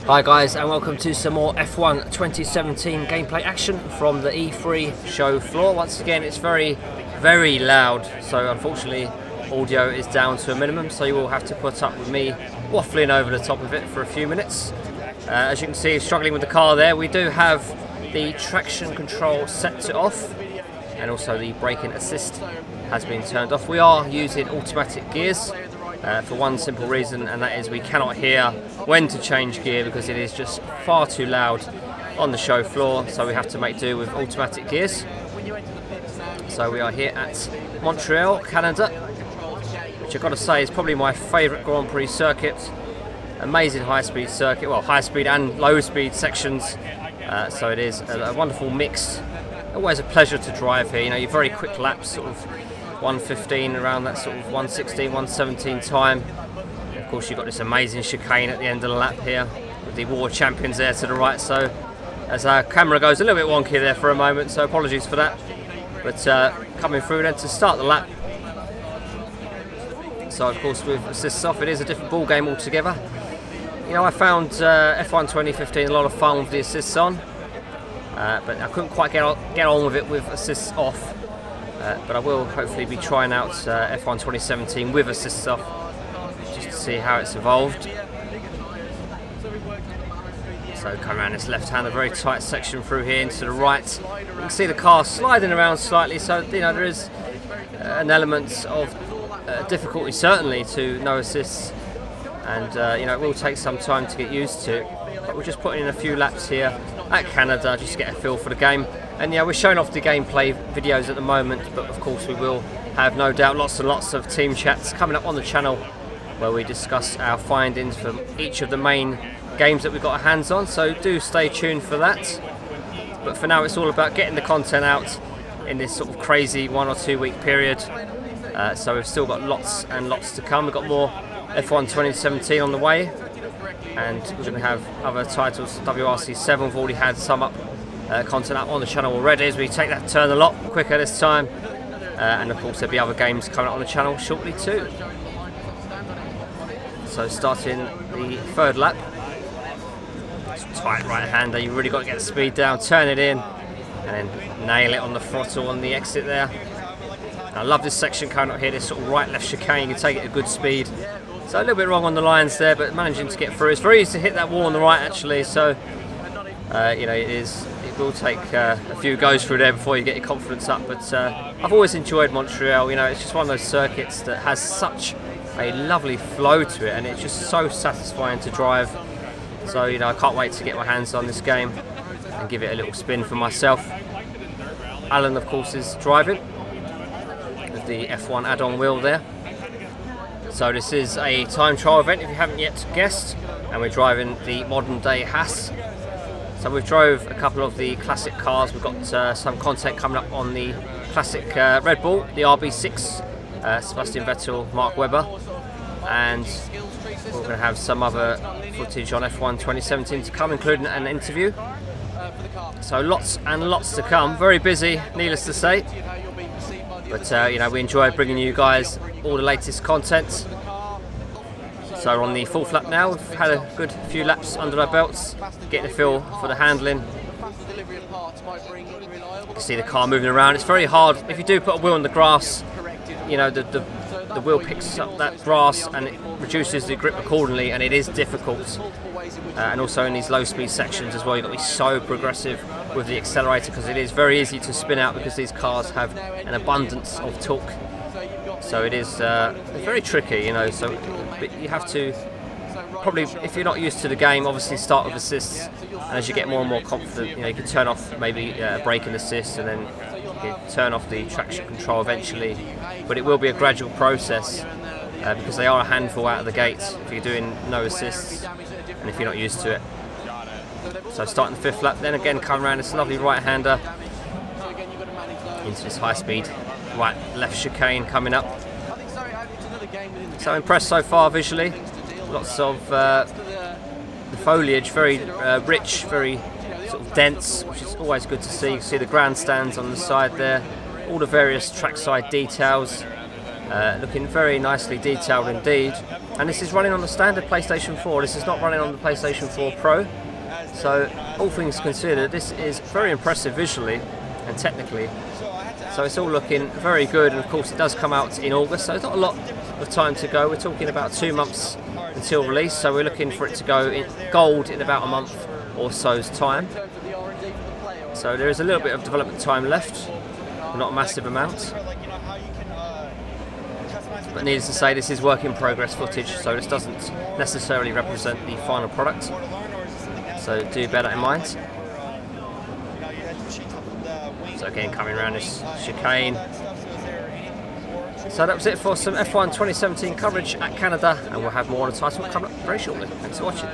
Hi guys, and welcome to some more F1 2017 gameplay action from the E3 show floor. Once again, it's very loud, so unfortunately audio is down to a minimum, so you will have to put up with me waffling over the top of it for a few minutes. As you can see, struggling with the car there. We do have the traction control set to off, and also the braking assist has been turned off. We are using automatic gears for one simple reason, and that is we cannot hear when to change gear because it is just far too loud on the show floor, so we have to make do with automatic gears. So we are here at Montreal, Canada, which I've got to say is probably my favourite Grand Prix circuit. Amazing high-speed circuit, well, high-speed and low-speed sections, so it is a wonderful mix. Always a pleasure to drive here. You know, your very quick laps, sort of 1:15, around that sort of 1:16, 1:17 time. Of course, you've got this amazing chicane at the end of the lap here with the War Champions there to the right. So as our camera goes a little bit wonky there for a moment, so apologies for that. But coming through then to start the lap. So of course with assists off, it is a different ball game altogether. You know, I found F1 2015 a lot of fun with the assists on, but I couldn't quite get on with it with assists off. But I will hopefully be trying out F1 2017 with assists off, just to see how it's evolved. So come around this left hand, a very tight section through here into the right. You can see the car sliding around slightly, so you know there is an element of difficulty certainly to no assists, and you know it will take some time to get used to. But we're just putting in a few laps here at Canada just to get a feel for the game. And yeah, we're showing off the gameplay videos at the moment, but of course we will have no doubt lots and lots of team chats coming up on the channel where we discuss our findings from each of the main games that we've got our hands on, so do stay tuned for that. But for now it's all about getting the content out in this sort of crazy 1 or 2 week period. So we've still got lots and lots to come. We've got more F1 2017 on the way, and we're going to have other titles. WRC7, we've already had some up. Content up on the channel already as we take that turn a lot quicker this time, and of course there'll be other games coming up on the channel shortly too. So starting the third lap, tight right hander, you've really got to get the speed down, turn it in and then nail it on the throttle on the exit there. And I love this section coming up here, this sort of right left chicane, you can take it at good speed. So a little bit wrong on the lines there, but managing to get through. It's very easy to hit that wall on the right actually, so you know it will take a few goes through there before you get your confidence up, but I've always enjoyed Montreal. You know, it's just one of those circuits that has such a lovely flow to it, and it's just so satisfying to drive. So you know, I can't wait to get my hands on this game and give it a little spin for myself. Alan of course is driving with the F1 add-on wheel there. So this is a time trial event if you haven't yet guessed, and we're driving the modern day Haas. So we've drove a couple of the classic cars. We've got some content coming up on the classic Red Bull, the RB6, Sebastian Vettel, Mark Webber, and we're going to have some other footage on F1 2017 to come, including an interview. So lots and lots to come. Very busy, needless to say. But you know, we enjoy bringing you guys all the latest content. So we're on the fourth lap now. We've had a good few laps under our belts, getting a feel for the handling. You can see the car moving around. It's very hard if you do put a wheel on the grass. You know, the wheel picks up that grass and it reduces the grip accordingly, and it is difficult. And also in these low-speed sections as well, you've got to be so progressive with the accelerator because it is very easy to spin out because these cars have an abundance of torque. So it is very tricky, you know. So but you have to probably, if you're not used to the game, obviously start with assists, and as you get more and more confident, you know, you can turn off maybe braking assist, and then you can turn off the traction control eventually. But it will be a gradual process because they are a handful out of the gate if you're doing no assists and if you're not used to it. So starting the fifth lap, then again come around this lovely right-hander into this high-speed right-left chicane coming up. So impressed so far visually. Lots of the foliage, very rich, very sort of dense, which is always good to see. You can see the grandstands on the side there, all the various trackside details. looking very nicely detailed indeed. And this is running on the standard PlayStation 4. This is not running on the PlayStation 4 Pro. So all things considered, this is very impressive visually and technically. So it's all looking very good, and of course it does come out in August, so it's not a lot of time to go. We're talking about 2 months until release, so we're looking for it to go in gold in about a month or so's time. So there is a little bit of development time left, but not a massive amount. But needless to say, this is work in progress footage, so this doesn't necessarily represent the final product. So do bear that in mind. So again, coming around this chicane. So that was it for some F1 2017 coverage at Canada, and we'll have more on the title coming up very shortly. Thanks for watching.